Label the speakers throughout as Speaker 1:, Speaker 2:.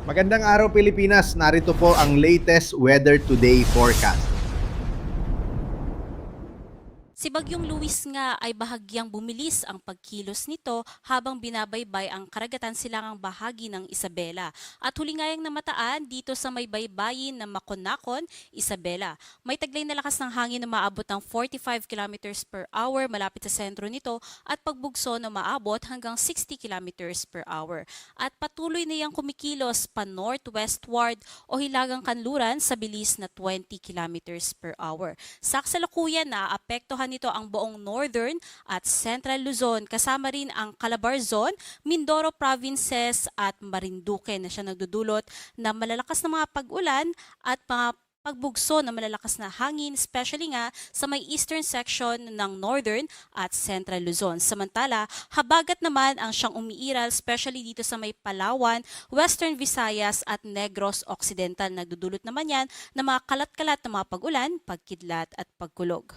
Speaker 1: Magandang araw Pilipinas, narito po ang latest Weather Today forecast.
Speaker 2: Si Bagyong Luis nga ay bahagyang bumilis ang pagkilos nito habang binabaybay ang karagatan silangang bahagi ng Isabela. At huli nga yang namataan dito sa may baybayin ng Maconacon, Isabela. May taglay na lakas ng hangin na maabot ng 45 kilometers per hour malapit sa sentro nito at pagbugso na maabot hanggang 60 kilometers per hour. At patuloy na yang kumikilos pa northwestward o hilagang kanluran sa bilis na 20 kilometers per hour. Sa kasalukuyan, naaapektuhan nito ang buong Northern at Central Luzon, kasama rin ang Calabarzon, Mindoro Provinces at Marinduque na siya nagdudulot na malalakas na mga pag-ulan at mga pagbugso na malalakas na hangin, especially nga sa may eastern section ng Northern at Central Luzon. Samantala, habagat naman ang siyang umiiral, especially dito sa may Palawan, Western Visayas at Negros Occidental. Nagdudulot naman yan ng mga kalat-kalat na mga pag-ulan, pagkidlat at pagkulog.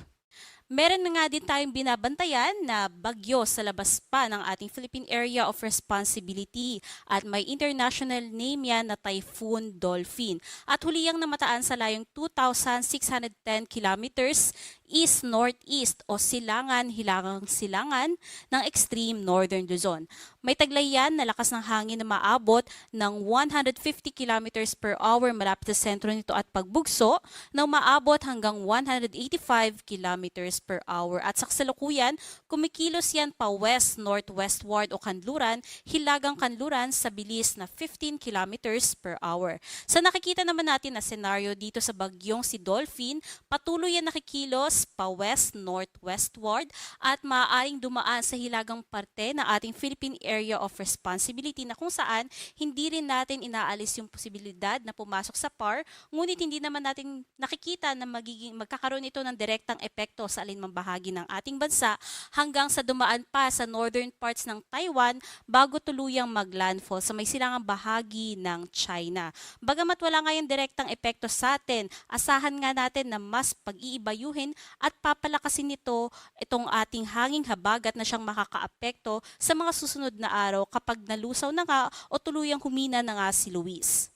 Speaker 2: Meron na nga din tayong binabantayan na bagyo sa labas pa ng ating Philippine Area of Responsibility at may international name yan na Typhoon Dolphin. At huli yang namataan sa layong 2,610 kilometers east-northeast o silangan-hilangang-silangan ng extreme northern Luzon. May taglay yan na lakas ng hangin na maabot ng 150 kilometers per hour malapit sa sentro nito at pagbugso na umaabot hanggang 185 kilometers per hour. At sa kasalukuyan, kumikilos yan pa west-northwestward o kanluran, hilagang kanluran sa bilis na 15 kilometers per hour. Sa nakikita naman natin na senaryo dito sa bagyong si Dolphin, patuloy yan nakikilos pa west-northwestward at maaaring dumaan sa hilagang parte ng ating Philippine Area of Responsibility na kung saan hindi rin natin inaalis yung posibilidad na pumasok sa PAR, ngunit hindi naman natin nakikita na magkakaroon ito ng direktang epekto sa alinmang bahagi ng ating bansa hanggang sa dumaan pa sa northern parts ng Taiwan bago tuluyang maglandfall sa may silangang bahagi ng China. Bagamat wala ngayong direktang epekto sa atin, asahan nga natin na mas pag-iibayuhin at papalakasin nito itong ating hanging habagat na siyang makakaapekto sa mga susunod na araw kapag nalusaw na nga o tuluyang humina na nga si Luis.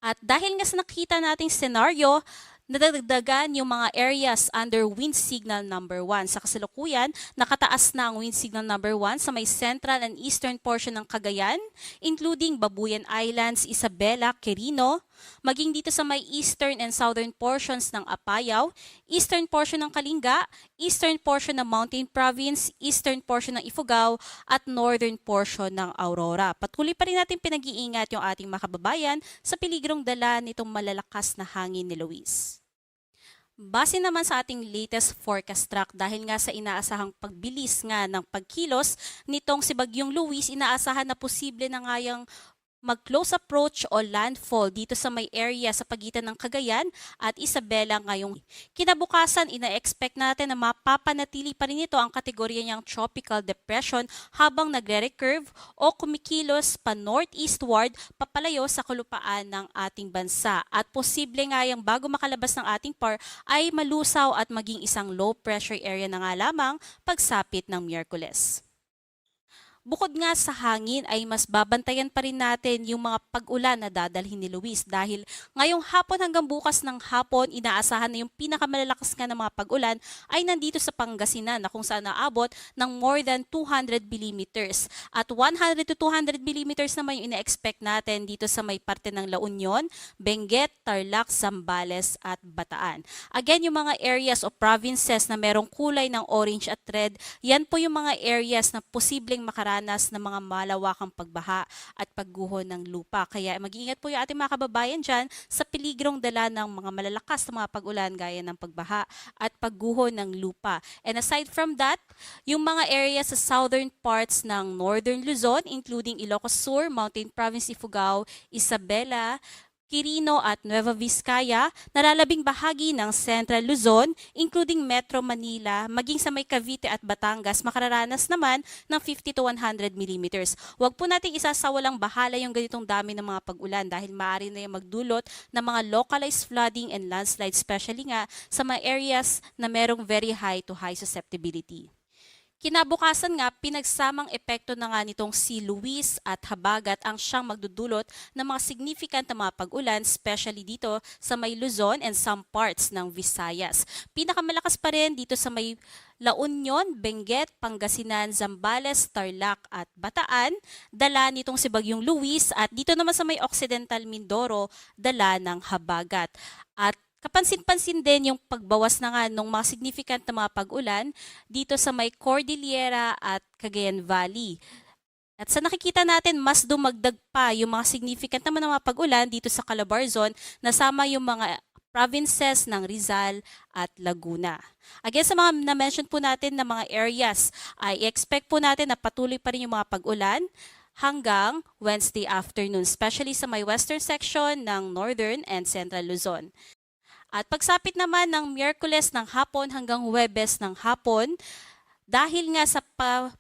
Speaker 2: At dahil nga sa nakita nating senaryo, nadagdagan yung mga areas under wind signal number 1. Sa kasalukuyan, nakataas na ang wind signal number 1 sa may central and eastern portion ng Cagayan, including Babuyan Islands, Isabela, Quirino, maging dito sa may eastern and southern portions ng Apayao, eastern portion ng Kalinga, eastern portion ng Mountain Province, eastern portion ng Ifugao, at northern portion ng Aurora. Patuloy pa rin natin pinag-iingat yung ating mga kababayan sa peligrong dala nitong malalakas na hangin ni Luis. Base naman sa ating latest forecast track dahil nga sa inaasahang pagbilis nga ng pagkilos nitong si Bagyong Luis, inaasahan na posible na nga yung mag-close approach o landfall dito sa may area sa pagitan ng Cagayan at Isabela ngayong kinabukasan. Ina-expect natin na mapapanatili pa rin ito ang kategorya niyang tropical depression habang nagre-recurve o kumikilos pa northeastward papalayo sa kalupaan ng ating bansa. At posible nga yung bago makalabas ng ating PAR ay malusaw at maging isang low pressure area na nga lamang pagsapit ng Miyerkules. Bukod nga sa hangin ay mas babantayan pa rin natin yung mga pag-ulan na dadalhin ni Luis dahil ngayong hapon hanggang bukas ng hapon inaasahan na yung pinakamalalakas nga ng mga pag-ulan ay nandito sa Pangasinan na kung saan naabot ng more than 200 millimeters. At 100 to 200 millimeters naman yung ina-expect natin dito sa may parte ng La Union, Benguet, Tarlac, Zambales at Bataan. Again, yung mga areas o provinces na merong kulay ng orange at red, yan po yung mga areas na posibleng makaranas ng mga malawakang pagbaha at pagguho ng lupa. Kaya mag-iingat po yung ating mga kababayan dyan sa peligrong dala ng mga malalakas na mga pag-ulan gaya ng pagbaha at pagguho ng lupa. And aside from that, yung mga areas sa southern parts ng northern Luzon, including Ilocos Sur, Mountain Province, Ifugao, Isabela, Quirino at Nueva Vizcaya, nalalabing bahagi ng Central Luzon, including Metro Manila, maging sa may Cavite at Batangas, makararanas naman ng 50 to 100 millimeters. Huwag po nating isasawalang bahala yung ganitong dami ng mga pag-ulan dahil maaari na yung magdulot ng mga localized flooding and landslides, especially nga sa mga areas na merong very high to high susceptibility. Kinabukasan nga, pinagsamang epekto na nga nitong si Luis at Habagat ang siyang magdudulot ng mga significant na mga pag-ulan, especially dito sa may Luzon and some parts ng Visayas. Pinakamalakas pa rin dito sa may La Union, Benguet, Pangasinan, Zambales, Tarlac at Bataan, dala nitong si Bagyong Luis, at dito naman sa may Occidental Mindoro, dala ng Habagat. At kapansin-pansin din yung pagbawas na nga ng mga significant na mga pag-ulan dito sa may Cordillera at Cagayan Valley. At sa nakikita natin, mas dumagdag pa yung mga significant naman na mga pag-ulan dito sa Calabarzon, nasama yung mga provinces ng Rizal at Laguna. Again, sa mga na-mention po natin na mga areas, ay expect po natin na patuloy pa rin yung mga pag-ulan hanggang Wednesday afternoon, especially sa may western section ng Northern and Central Luzon. At pagsapit naman ng Miyerkules ng hapon hanggang Huwebes ng hapon, dahil nga sa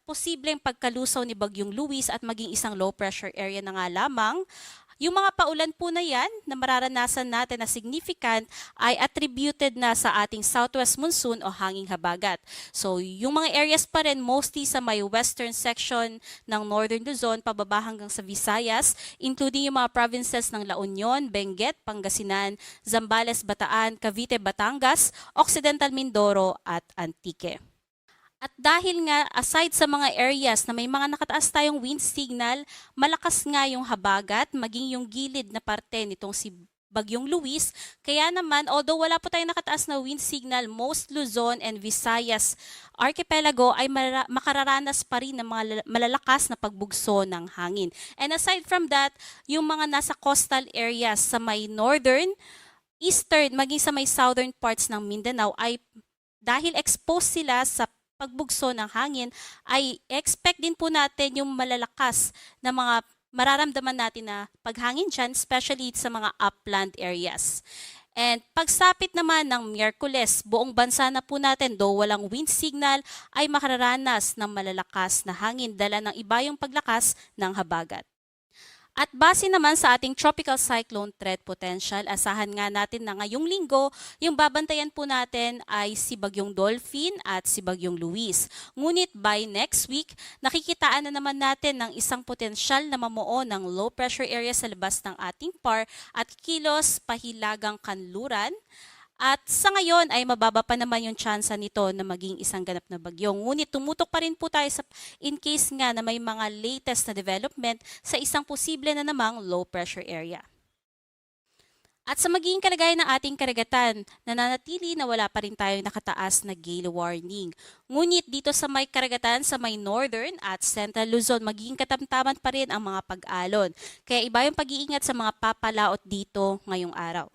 Speaker 2: posibleng pagkalusaw ni Bagyong Luis at maging isang low pressure area na nga lamang, yung mga paulan po na yan na mararanasan natin na significant ay attributed na sa ating southwest monsoon o hanging habagat. So yung mga areas pa rin mostly sa may western section ng Northern Luzon pababa hanggang sa Visayas, including yung mga provinces ng La Union, Benguet, Pangasinan, Zambales, Bataan, Cavite, Batangas, Occidental Mindoro at Antique. At dahil nga, aside sa mga areas na may mga nakataas tayong wind signal, malakas nga yung habagat, maging yung gilid na parte nitong si Bagyong Luis. Kaya naman, although wala po tayong nakataas na wind signal, most Luzon and Visayas archipelago ay makararanas pa rin ng mga malalakas na pagbugso ng hangin. And aside from that, yung mga nasa coastal areas sa may northern, eastern, maging sa may southern parts ng Mindanao ay dahil exposed sila sa pagbugso ng hangin, ay expect din po natin yung malalakas na mga mararamdaman natin na paghangin dyan, especially sa mga upland areas. And pagsapit naman ng Miyerkules, buong bansa na po natin, though walang wind signal, ay makararanas ng malalakas na hangin, dala ng iba yung paglakas ng habagat. At base naman sa ating tropical cyclone threat potential, asahan nga natin na ngayong linggo, yung babantayan po natin ay si Bagyong Dolphin at si Bagyong Luis. Ngunit by next week, nakikitaan na naman natin ng isang potensyal na mamuo ng low pressure area sa labas ng ating PAR at kilos pahilagang kanluran. At sa ngayon ay mababa pa naman yung tsansa nito na maging isang ganap na bagyo. Ngunit tumutok pa rin po tayo sa in case nga na may mga latest na development sa isang posible na namang low pressure area. At sa magiging kalagayan ng ating karagatan, nananatili na wala pa rin tayong nakataas na gale warning. Ngunit dito sa may karagatan, sa may northern at central Luzon, magiging katamtaman pa rin ang mga pag-alon. Kaya iba yung pag-iingat sa mga papalaot dito ngayong araw.